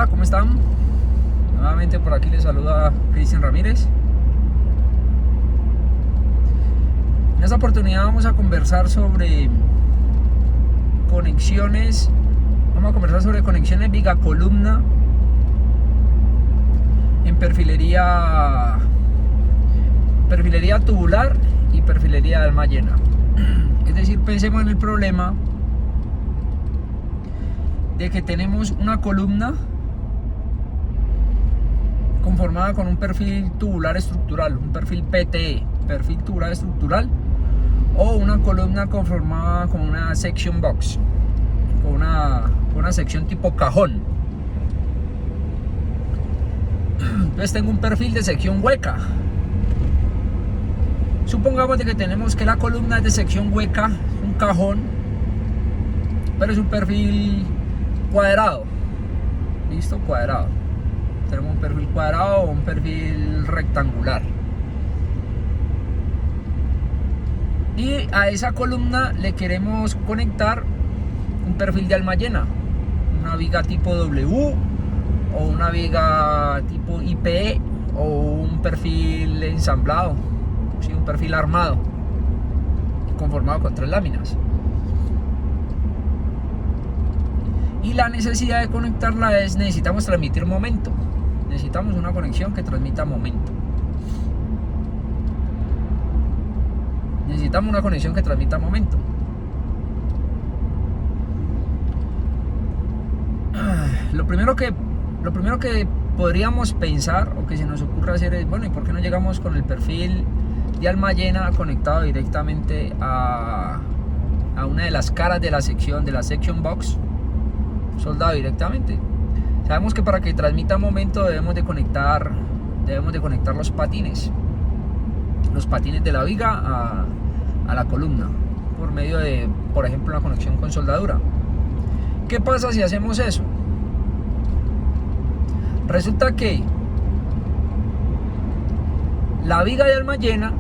Hola, ¿cómo están? Nuevamente por aquí les saluda Cristian Ramírez. En esta oportunidad vamos a conversar sobre conexiones. Vamos a conversar sobre conexiones bigacolumna en perfilería tubular y perfilería de alma llena. Es decir, pensemos en el problema de que tenemos una columna conformada con un perfil tubular estructural, un perfil PTE, perfil tubular estructural, o una columna conformada con una section box, con una sección tipo cajón. Entonces tengo un perfil de sección hueca. Supongamos de que tenemos que la columna es de sección hueca, un cajón, pero es un perfil cuadrado. ¿Listo? Cuadrado. Tenemos un perfil cuadrado o un perfil rectangular. Y a esa columna le queremos conectar un perfil de alma llena, una viga tipo W o una viga tipo IPE o un perfil ensamblado, ¿sí? Un perfil armado conformado con 3 láminas. Y la necesidad de conectarla es, necesitamos transmitir momento. Necesitamos una conexión que transmita momento. Necesitamos una conexión que transmita momento. Lo primero que podríamos pensar o que se nos ocurre hacer es, bueno, ¿y por qué no llegamos con el perfil de alma llena conectado directamente a una de las caras de la section box, soldado directamente? Sabemos que para que transmita momento debemos de conectar los patines de la viga a la columna por medio de, por ejemplo, una conexión con soldadura. ¿Qué pasa si hacemos eso? Resulta que la viga de alma llena,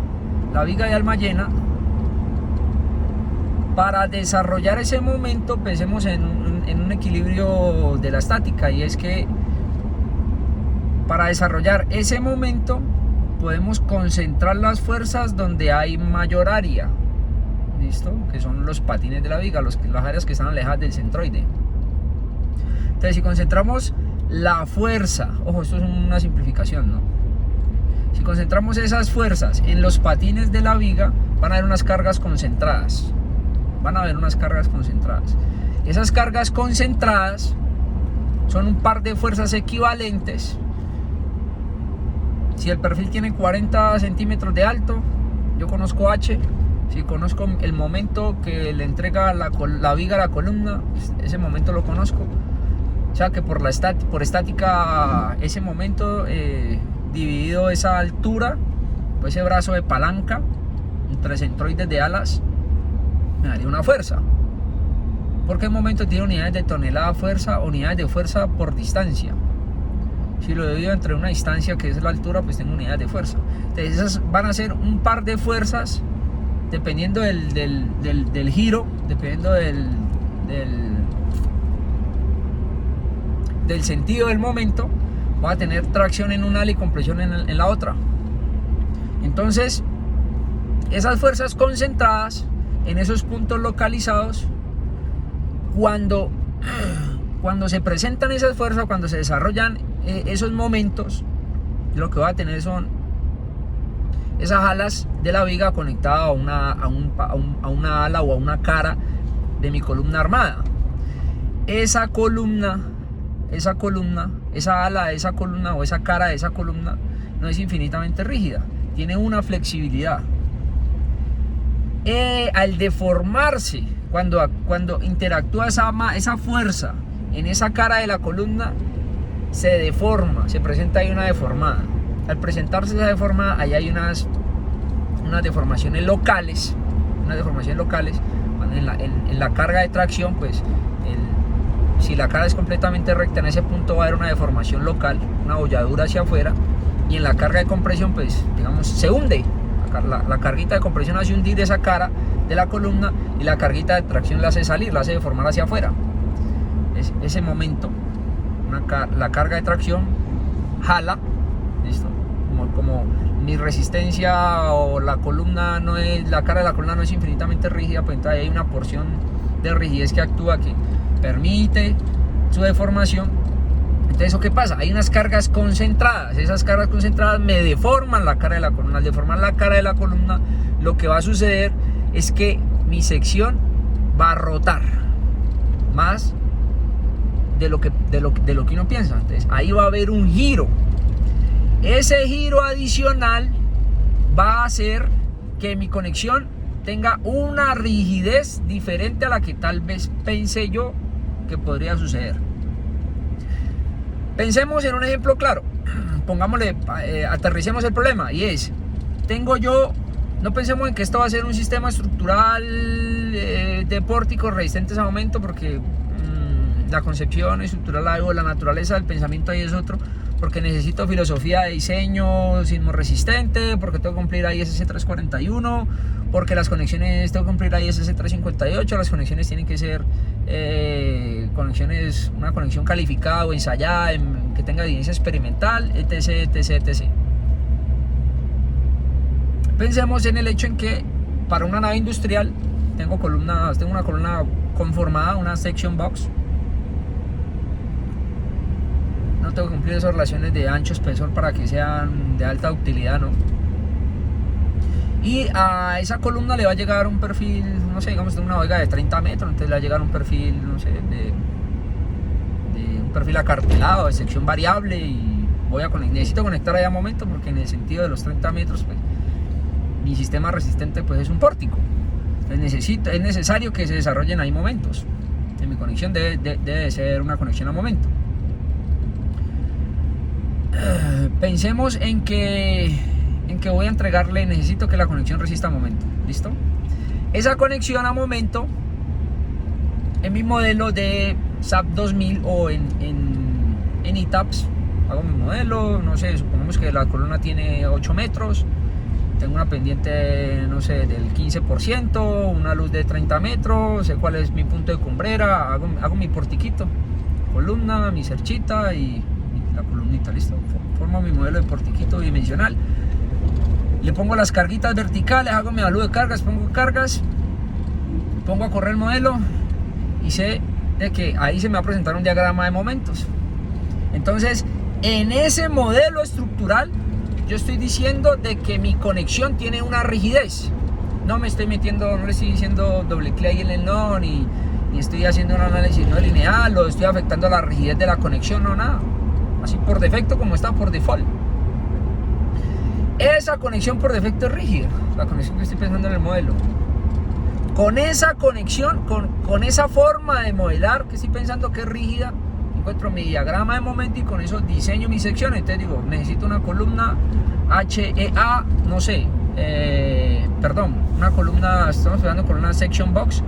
para desarrollar ese momento, pensemos en un equilibrio de la estática, y es que para desarrollar ese momento podemos concentrar las fuerzas donde hay mayor área, ¿listo? Que son los patines de la viga, las áreas que están alejadas del centroide. Entonces, si concentramos la fuerza, ojo, esto es una simplificación, ¿no? Si concentramos esas fuerzas en los patines de la viga, van a haber unas cargas concentradas. Esas cargas concentradas son un par de fuerzas equivalentes. Si el perfil tiene 40 centímetros de alto, yo conozco H. Si conozco el momento que le entrega la viga a la columna, ese momento lo conozco. O sea que por estática, ese momento dividido esa altura, pues ese brazo de palanca entre centroides de alas, me daría una fuerza. Porque el momento tiene unidades de tonelada fuerza, unidades de fuerza por distancia. Si lo divido entre una distancia que es la altura, pues tengo unidades de fuerza. Entonces esas van a ser un par de fuerzas dependiendo del giro, dependiendo del sentido del momento. Va a tener tracción en una ala y compresión en la otra. Entonces, esas fuerzas concentradas en esos puntos localizados, cuando se presentan esas fuerzas, cuando se desarrollan esos momentos, lo que va a tener son esas alas de la viga conectadas a una ala o a una cara de mi columna armada. Esa ala de esa columna o esa cara de esa columna no es infinitamente rígida, tiene una flexibilidad. Al deformarse, cuando interactúa esa fuerza en esa cara de la columna, se deforma, se presenta ahí una deformada. Al presentarse esa deformada, ahí hay unas deformaciones locales. En la carga de tracción, pues si la cara es completamente recta, en ese punto va a haber una deformación local, una holladura hacia afuera. Y en la carga de compresión, pues digamos, se hunde. La carguita de compresión hace hundir esa cara de la columna, y la carguita de tracción la hace salir, la hace deformar hacia afuera. Ese momento la carga de tracción jala, ¿listo? Como mi resistencia o la columna no es, la carga de la columna no es infinitamente rígida, pues entonces hay una porción de rigidez que actúa, que permite su deformación. Entonces, ¿eso qué pasa? Hay unas cargas concentradas. Esas cargas concentradas me deforman la cara de la columna. Al deformar la cara de la columna, lo que va a suceder es que mi sección va a rotar más de lo que uno piensa. Entonces, ahí va a haber un giro. Ese giro adicional va a hacer que mi conexión tenga una rigidez diferente a la que tal vez pensé yo que podría suceder. Pensemos en un ejemplo claro, pongámosle, aterricemos el problema, y es, no pensemos en que esto va a ser un sistema estructural de pórticos resistentes a aumento, porque la concepción estructural o la naturaleza del pensamiento ahí es otro, porque necesito filosofía de diseño sismo resistente, porque tengo que cumplir ISS 341, porque las conexiones tengo que cumplir ISS 358, las conexiones tienen que ser una conexión calificada o ensayada, que tenga evidencia experimental, etc, etc, etc. Pensemos en el hecho en que para una nave industrial tengo una columna conformada, una section box. No tengo que cumplir esas relaciones de ancho espesor para que sean de alta utilidad, ¿no? Y a esa columna le va a llegar un perfil, no sé, digamos de una boiga de 30 metros, entonces le va a llegar un perfil, no sé, de un perfil acartelado, de sección variable, y necesito conectar ahí a momento, porque en el sentido de los 30 metros, pues, mi sistema resistente pues es un pórtico. Entonces es necesario que se desarrollen ahí momentos. Entonces, mi conexión debe ser una conexión a momento. Pensemos en que voy a entregarle, necesito que la conexión resista a momento, ¿listo? Esa conexión a momento en mi modelo de SAP 2000 o en ETAPS, hago mi modelo, no sé, supongamos que la columna tiene 8 metros, tengo una pendiente, no sé, del 15%, una luz de 30 metros, sé cuál es mi punto de cumbrera, hago mi portiquito, columna, mi cerchita y la columnita, listo, formo mi modelo de portiquito bidimensional. Le pongo las carguitas verticales, hago mi evalúo de cargas, pongo a correr el modelo y sé de que ahí se me va a presentar un diagrama de momentos. Entonces, en ese modelo estructural, yo estoy diciendo de que mi conexión tiene una rigidez. No me estoy metiendo, no le estoy diciendo doble clic en el no, ni estoy haciendo un análisis no lineal, o estoy afectando la rigidez de la conexión, no, nada. Así por defecto, como está por default. Esa conexión por defecto es rígida, la conexión que estoy pensando en el modelo. Con esa conexión, con esa forma de modelar que estoy pensando que es rígida, encuentro mi diagrama de momento y con eso diseño mi sección. Entonces digo, necesito una columna HEA, no sé, una columna, estamos hablando con una section box,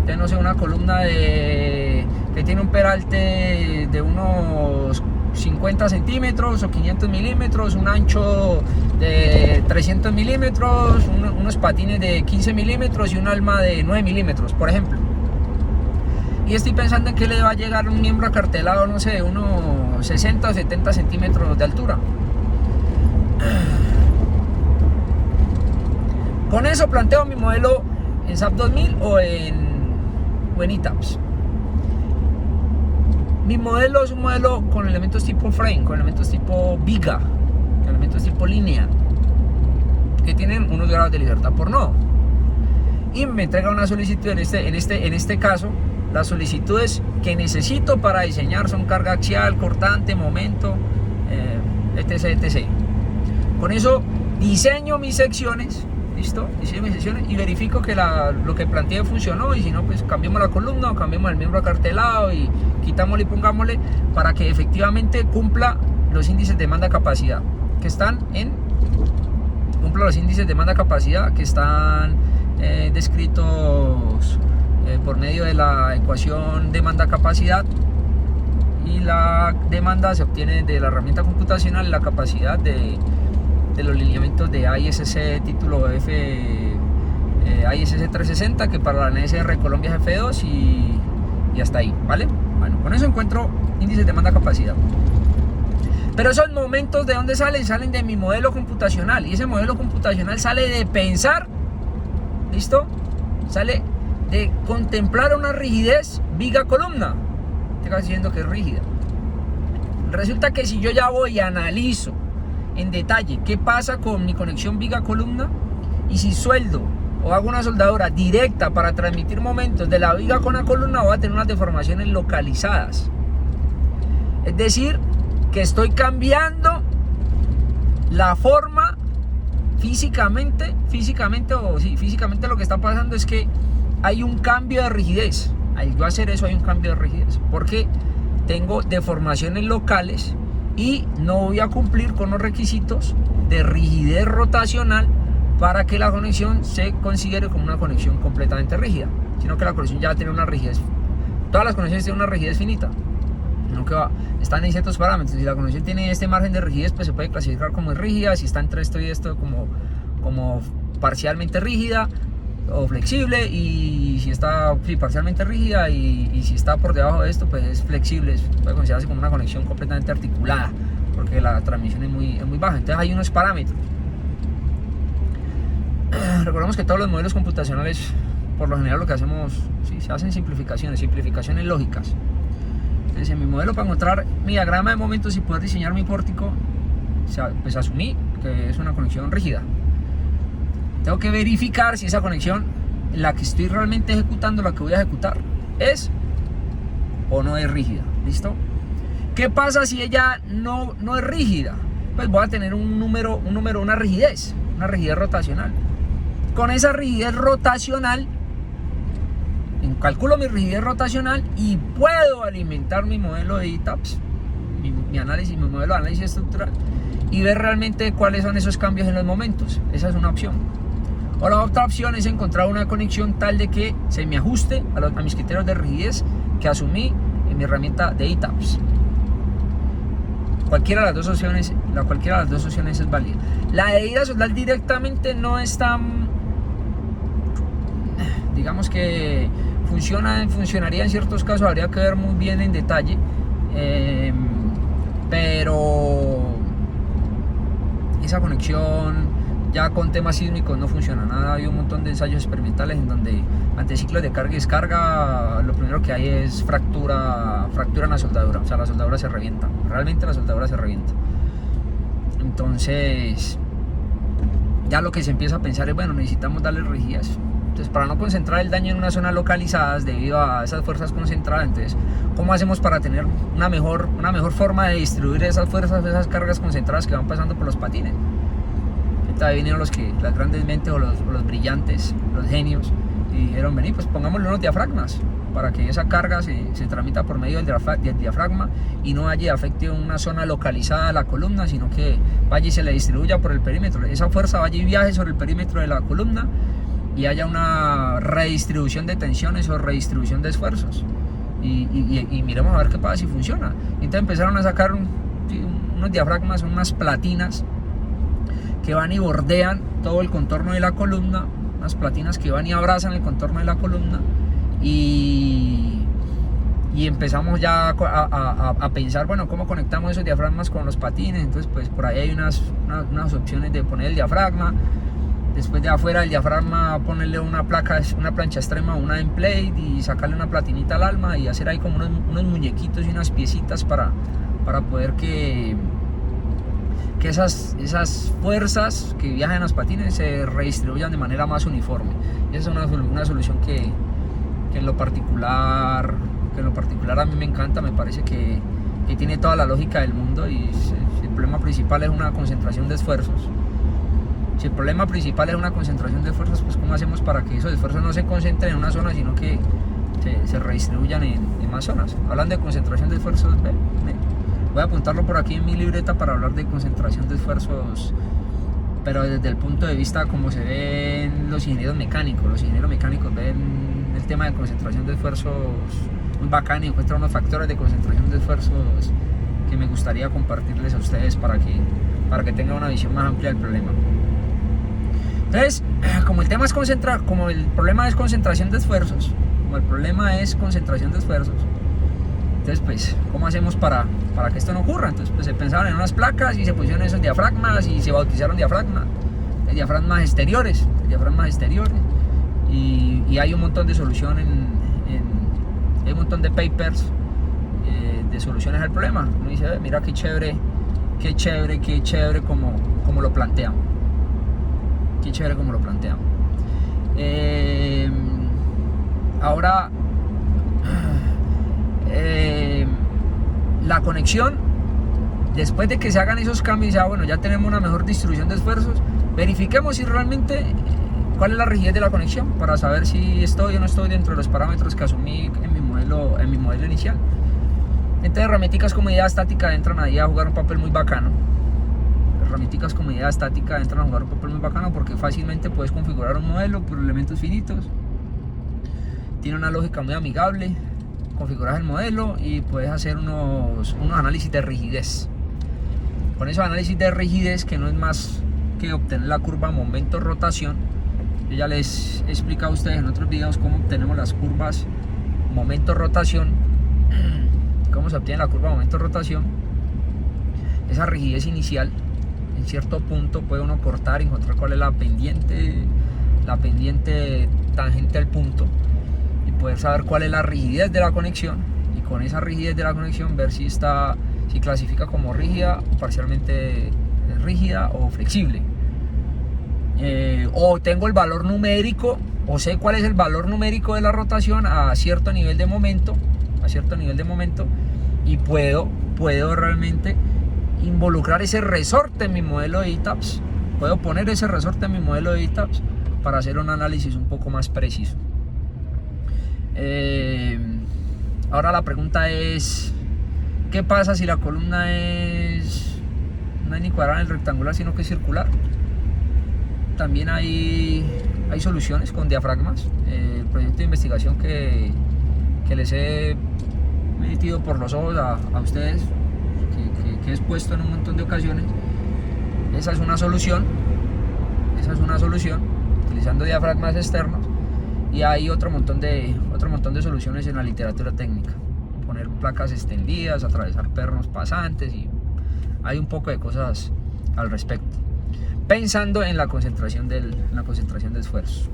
entonces no sé, una columna que tiene un peralte de unos 50 centímetros o 500 milímetros, un ancho de 300 milímetros, unos patines de 15 milímetros y un alma de 9 milímetros, por ejemplo. Y estoy pensando en que le va a llegar un miembro acartelado, no sé, de unos 60 o 70 centímetros de altura. Con eso planteo mi modelo en SAP 2000 o en ETAPS. Mi modelo es un modelo con elementos tipo frame, con elementos tipo viga, con elementos tipo línea, que tienen unos grados de libertad por nodo. Y me entrega una solicitud, en este caso, las solicitudes que necesito para diseñar son carga axial, cortante, momento, etc, etc. Con eso diseño mis secciones, ¿listo? Diseño mis secciones y verifico que lo que planteé funcionó, y si no, pues cambiemos la columna o cambiemos el miembro acartelado y quitámosle y pongámosle, para que efectivamente cumpla los índices de demanda-capacidad que están descritos por medio de la ecuación demanda-capacidad, y la demanda se obtiene de la herramienta computacional y la capacidad de los lineamientos de ISS título F, ISS 360, que para la NSR Colombia es F2, y hasta ahí, ¿vale? Bueno, con eso encuentro índices de demanda-capacidad. Pero esos momentos, ¿de dónde salen? Salen de mi modelo computacional. Y ese modelo computacional sale de pensar, ¿listo? Sale de contemplar una rigidez viga-columna. Estoy diciendo que es rígida. Resulta que si yo ya voy y analizo en detalle qué pasa con mi conexión viga-columna, y si sueldo o hago una soldadura directa para transmitir momentos de la viga con la columna, voy a tener unas deformaciones localizadas. Es decir, que estoy cambiando la forma físicamente lo que está pasando es que hay un cambio de rigidez. Al yo hacer eso hay un cambio de rigidez, porque tengo deformaciones locales y no voy a cumplir con los requisitos de rigidez rotacional para que la conexión se considere como una conexión completamente rígida, sino que la conexión ya tiene una rigidez. Todas las conexiones tienen una rigidez finita, sino que están en ciertos parámetros. Si la conexión tiene este margen de rigidez, pues se puede clasificar como rígida. Si está entre esto y esto, como parcialmente rígida o flexible. Y si está parcialmente rígida y si está por debajo de esto, pues es flexible. Puede considerarse como una conexión completamente articulada, porque la transmisión es muy baja. Entonces hay unos parámetros. Recordemos que todos los modelos computacionales, por lo general lo que hacemos, sí, se hacen simplificaciones lógicas. Entonces en mi modelo, para encontrar mi diagrama de momentos y poder diseñar mi pórtico, pues asumí que es una conexión rígida. Tengo que verificar si esa conexión, la que estoy realmente ejecutando, la que voy a ejecutar, es o no es rígida. ¿Listo? ¿Qué pasa si ella no es rígida? Pues voy a tener una rigidez rotacional. Con esa rigidez rotacional, calculo mi rigidez rotacional y puedo alimentar mi modelo de ETAPS, mi modelo de análisis estructural, y ver realmente cuáles son esos cambios en los momentos. Esa es una opción. O la otra opción es encontrar una conexión tal de que se me ajuste a mis criterios de rigidez que asumí en mi herramienta de ETAPS. Cualquiera de las dos opciones es válida. La de ir a soldar directamente no es tan, digamos que funcionaría en ciertos casos, habría que ver muy bien en detalle, pero esa conexión ya con temas sísmicos no funciona nada. Hay un montón de ensayos experimentales en donde ante ciclos de carga y descarga lo primero que hay es fractura en la soldadura, o sea, la soldadura se revienta, realmente la soldadura se revienta. Entonces ya lo que se empieza a pensar es, bueno, necesitamos darle rigidez. Entonces, para no concentrar el daño en una zona localizada debido a esas fuerzas concentradas, entonces, ¿cómo hacemos para tener una mejor forma de distribuir esas fuerzas, esas cargas concentradas que van pasando por los patines? Entonces, ahí vinieron las grandes mentes o los brillantes, los genios, y dijeron, vení, pues pongámosle unos diafragmas para que esa carga se tramita por medio del diafragma y no vaya y afecte una zona localizada de la columna, sino que vaya y se le distribuya por el perímetro. Esa fuerza vaya y viaje sobre el perímetro de la columna y haya una redistribución de tensiones o redistribución de esfuerzos. Y miremos a ver qué pasa si funciona. Entonces empezaron a sacar unos diafragmas, unas platinas que van y bordean todo el contorno de la columna, unas platinas que van y abrazan el contorno de la columna, y empezamos ya a pensar, bueno, ¿cómo conectamos esos diafragmas con los patines? Entonces, pues por ahí hay unas opciones de poner el diafragma. Después de afuera del diafragma ponerle una plancha extrema, una end plate, y sacarle una platinita al alma y hacer ahí como unos muñequitos y unas piecitas para poder que esas fuerzas que viajan en los patines se redistribuyan de manera más uniforme. Y esa es una solución que en lo particular a mí me encanta, me parece que tiene toda la lógica del mundo. Y si el problema principal es una concentración de esfuerzos, pues ¿cómo hacemos para que esos esfuerzos no se concentren en una zona, sino que se redistribuyan en más zonas? Hablando de concentración de esfuerzos, voy a apuntarlo por aquí en mi libreta para hablar de concentración de esfuerzos, pero desde el punto de vista como se ven los ingenieros mecánicos. Los ingenieros mecánicos ven el tema de concentración de esfuerzos muy bacán y encuentran unos factores de concentración de esfuerzos que me gustaría compartirles a ustedes para que tengan una visión más amplia del problema. Entonces, como el problema es concentración de esfuerzos, como el problema es concentración de esfuerzos, Entonces, pues, ¿cómo hacemos para que esto no ocurra? Entonces, pues, se pensaron en unas placas y se pusieron esos diafragmas y se bautizaron diafragmas exteriores, y hay un montón de soluciones, hay un montón de papers de soluciones al problema. Uno dice, mira qué chévere como lo plantean. Qué chévere como lo plantean. Ahora, la conexión, después de que se hagan esos cambios, ya tenemos una mejor distribución de esfuerzos, verifiquemos si realmente cuál es la rigidez de la conexión para saber si estoy o no estoy dentro de los parámetros que asumí en mi modelo inicial. Entonces, herramientas como idea estática entran ahí a jugar un papel muy bacano. Porque fácilmente puedes configurar un modelo por elementos finitos. Tiene una lógica muy amigable. Configuras el modelo y puedes hacer unos análisis de rigidez. Con esos análisis de rigidez, que no es más que obtener la curva momento-rotación. Yo ya les he explicado a ustedes en otros videos cómo obtenemos las curvas momento-rotación. Cómo se obtiene la curva momento-rotación. Esa rigidez inicial, en cierto punto puede uno cortar y encontrar cuál es la pendiente tangente al punto, y poder saber cuál es la rigidez de la conexión, y con esa rigidez de la conexión ver si clasifica como rígida, parcialmente rígida o flexible. O tengo el valor numérico, o sé cuál es el valor numérico de la rotación a cierto nivel de momento, y puedo realmente involucrar ese resorte en mi modelo de ETABS. Puedo poner ese resorte en mi modelo de ETABS para hacer un análisis un poco más preciso. Ahora la pregunta es, ¿qué pasa si la columna no es ni cuadrada ni rectangular, sino que es circular? También hay soluciones con diafragmas. El proyecto de investigación que les he metido por los ojos a ustedes, que he expuesto en un montón de ocasiones, esa es una solución, utilizando diafragmas externos. Y hay otro montón de soluciones en la literatura técnica: poner placas extendidas, atravesar pernos pasantes, y hay un poco de cosas al respecto, pensando en la concentración de esfuerzos.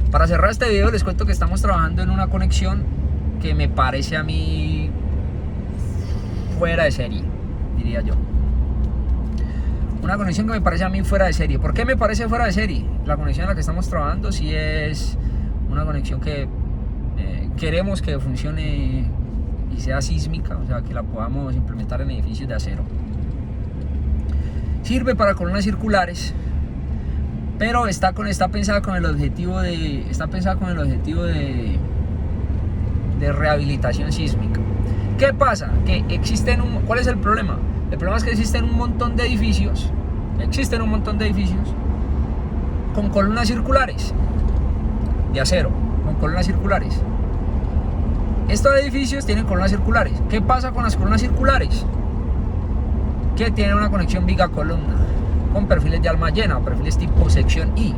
Para cerrar este video, les cuento que estamos trabajando en una conexión que me parece a mí fuera de serie, diría yo. Una conexión que me parece a mí fuera de serie. ¿Por qué me parece fuera de serie? La conexión en la que estamos trabajando sí es una conexión que queremos que funcione y sea sísmica, o sea, que la podamos implementar en edificios de acero. Sirve para columnas circulares, pero está pensada con el objetivo de rehabilitación sísmica. ¿Qué pasa? ¿Cuál es el problema? El problema es que existen un montón de edificios con columnas circulares de acero, con columnas circulares. Estos edificios tienen columnas circulares. ¿Qué pasa con las columnas circulares? Que tienen una conexión viga-columna con perfiles de alma llena, perfiles tipo sección I.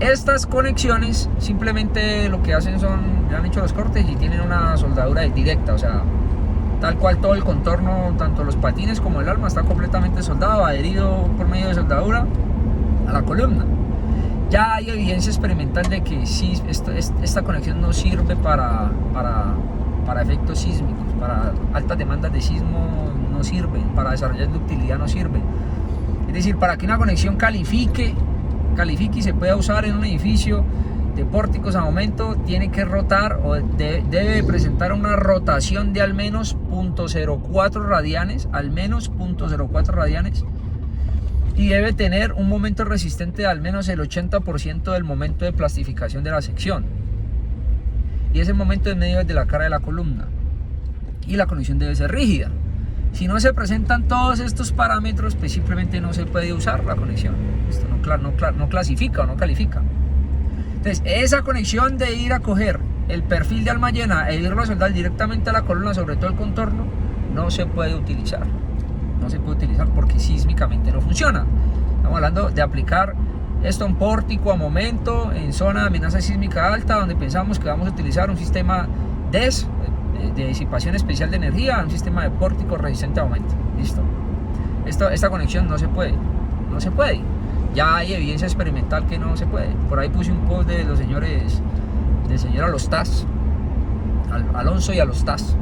Estas conexiones simplemente lo que hacen ya han hecho los cortes y tienen una soldadura directa, o sea, tal cual todo el contorno, tanto los patines como el alma, está completamente soldado, adherido por medio de soldadura a la columna. Ya hay evidencia experimental de que sí, esta conexión no sirve para efectos sísmicos, para altas demandas de sismo no sirve, para desarrollar ductilidad no sirve. Es decir, para que una conexión califique y se pueda usar en un edificio de pórticos a momento, tiene que rotar o debe presentar una rotación de al menos 0.04 radianes, y debe tener un momento resistente de al menos el 80% del momento de plastificación de la sección, y ese momento es medio de la cara de la columna, y la conexión debe ser rígida. Si no se presentan todos estos parámetros, pues simplemente no se puede usar la conexión. Esto no clasifica o no califica. Entonces, esa conexión de ir a coger el perfil de alma llena e irlo a soldar directamente a la columna, sobre todo el contorno, no se puede utilizar. No se puede utilizar porque sísmicamente no funciona. Estamos hablando de aplicar esto a un pórtico a momento, en zona de amenaza sísmica alta, donde pensamos que vamos a utilizar un sistema DES, de disipación especial de energía a un sistema de pórtico resistente a aumento. Listo. Esta conexión no se puede. Ya hay evidencia experimental que no se puede. Por ahí puse un post de los señores, del señor Alostas, Alonso y Alostas.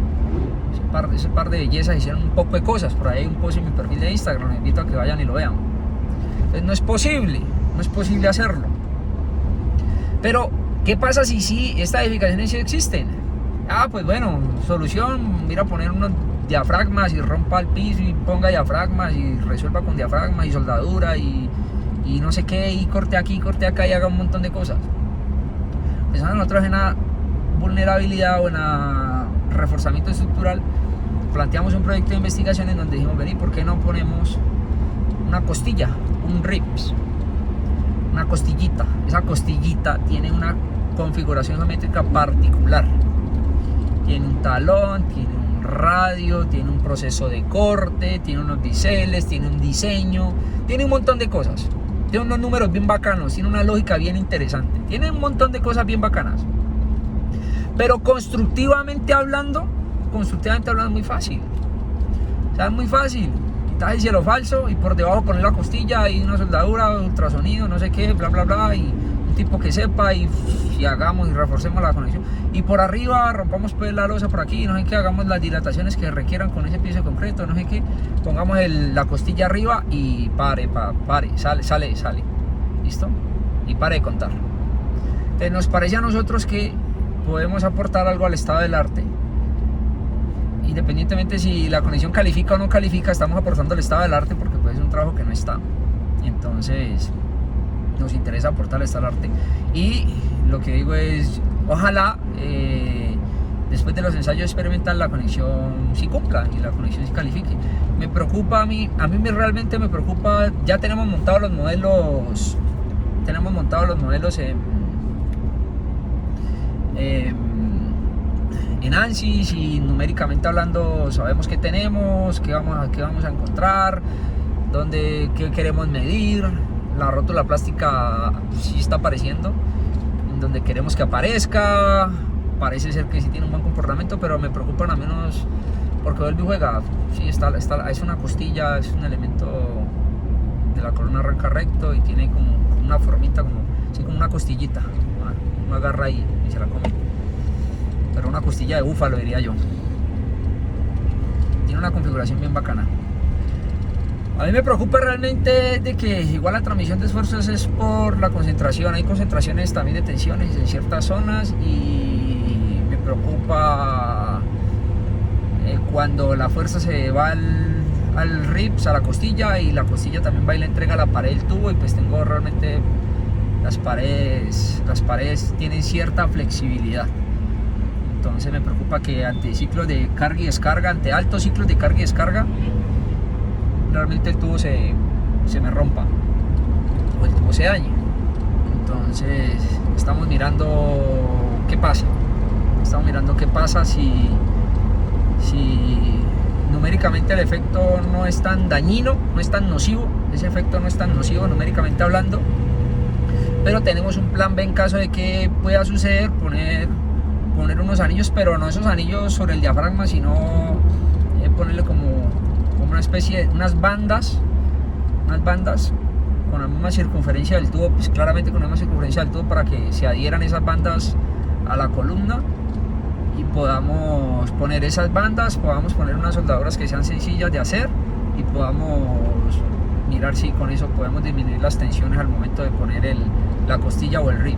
Ese par de bellezas hicieron un poco de cosas. Por ahí hay un post en mi perfil de Instagram, les invito a que vayan y lo vean. Entonces no es posible hacerlo. Pero, ¿qué pasa si estas edificaciones sí existen? Pues bueno, solución, mira, poner unos diafragmas y rompa el piso y ponga diafragmas y resuelva con diafragmas y soldadura y no sé qué, y corte aquí, corte acá y haga un montón de cosas. Pensando nosotros en la vulnerabilidad o en el reforzamiento estructural, planteamos un proyecto de investigación en donde dijimos, vení, ¿por qué no ponemos una costilla, un RIPS, una costillita? Esa costillita tiene una configuración geométrica particular, tiene un talón, tiene un radio, tiene un proceso de corte, tiene unos biseles, tiene un diseño, tiene un montón de cosas, tiene unos números bien bacanos, tiene una lógica bien interesante, tiene un montón de cosas bien bacanas, pero constructivamente hablando es muy fácil. O sea, es muy fácil. Quitas el cielo falso y por debajo poner la costilla y una soldadura, ultrasonido, no sé qué, bla bla bla, y un tipo que sepa y hagamos y reforcemos la conexión. Y por arriba rompamos pues la losa por aquí, no sé qué, hagamos las dilataciones que requieran con ese piso de concreto, no sé qué, pongamos la costilla arriba y pare, sale. ¿Listo? Y pare de contar. Entonces nos parece a nosotros que podemos aportar algo al estado del arte. Independientemente si la conexión califica o no califica, estamos aportando al estado del arte porque pues es un trabajo que no está. Entonces nos interesa aportar al estado del arte. Y lo que digo es, ojalá después de los ensayos experimentales la conexión sí cumpla y la conexión sí califique. Me preocupa a mí realmente me preocupa. Ya tenemos montados los modelos en ANSYS, y numéricamente hablando sabemos qué tenemos, qué vamos a encontrar, qué queremos medir. La rótula plástica sí está apareciendo en donde queremos que aparezca. Parece ser que sí tiene un buen comportamiento, pero me preocupan a menos porque vuelve y juega. Sí, es una costilla, es un elemento de la columna arranca recto y tiene como una formita, como una costillita. Uno agarra ahí y se la come. Pero una costilla de búfalo, diría yo. Tiene una configuración bien bacana. A mí me preocupa realmente de que igual la transmisión de esfuerzos es por la concentración. Hay concentraciones también de tensiones en ciertas zonas y me preocupa cuando la fuerza se va al RIPS, a la costilla, y la costilla también va y le entrega a la pared del tubo, y pues tengo realmente las paredes tienen cierta flexibilidad. Entonces me preocupa que ante ciclos de carga y descarga, ante altos ciclos de carga y descarga, realmente el tubo se me rompa o el tubo se dañe. Entonces estamos mirando qué pasa. Si numéricamente el efecto no es tan dañino, no es tan nocivo. Ese efecto no es tan nocivo numéricamente hablando, pero tenemos un plan B en caso de que pueda suceder, poner unos anillos, pero no esos anillos sobre el diafragma, sino ponerle como una especie de unas bandas con la misma circunferencia del tubo, pues claramente con la misma circunferencia del tubo, para que se adhieran esas bandas a la columna y podamos poner esas bandas, podamos poner unas soldaduras que sean sencillas de hacer y podamos mirar si con eso podemos disminuir las tensiones al momento de poner la costilla o el rib.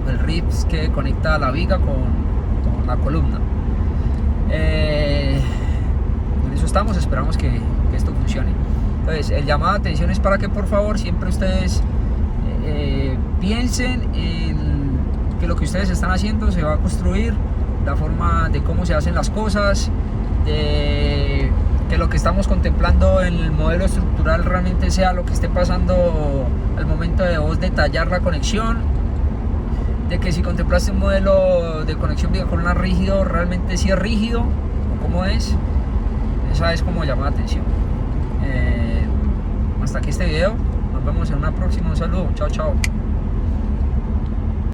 El RIPS que conecta la viga con la columna. En eso estamos, esperamos que esto funcione. Entonces el llamado de atención es para que por favor siempre ustedes piensen en que lo que ustedes están haciendo se va a construir, la forma de cómo se hacen las cosas, de que lo que estamos contemplando en el modelo estructural realmente sea lo que esté pasando al momento de vos detallar la conexión, de que si contemplaste un modelo de conexión viga columna rígido, realmente sí es rígido o cómo es. Esa es como llama la atención. Hasta aquí este video, nos vemos en una próxima. Un saludo, chao.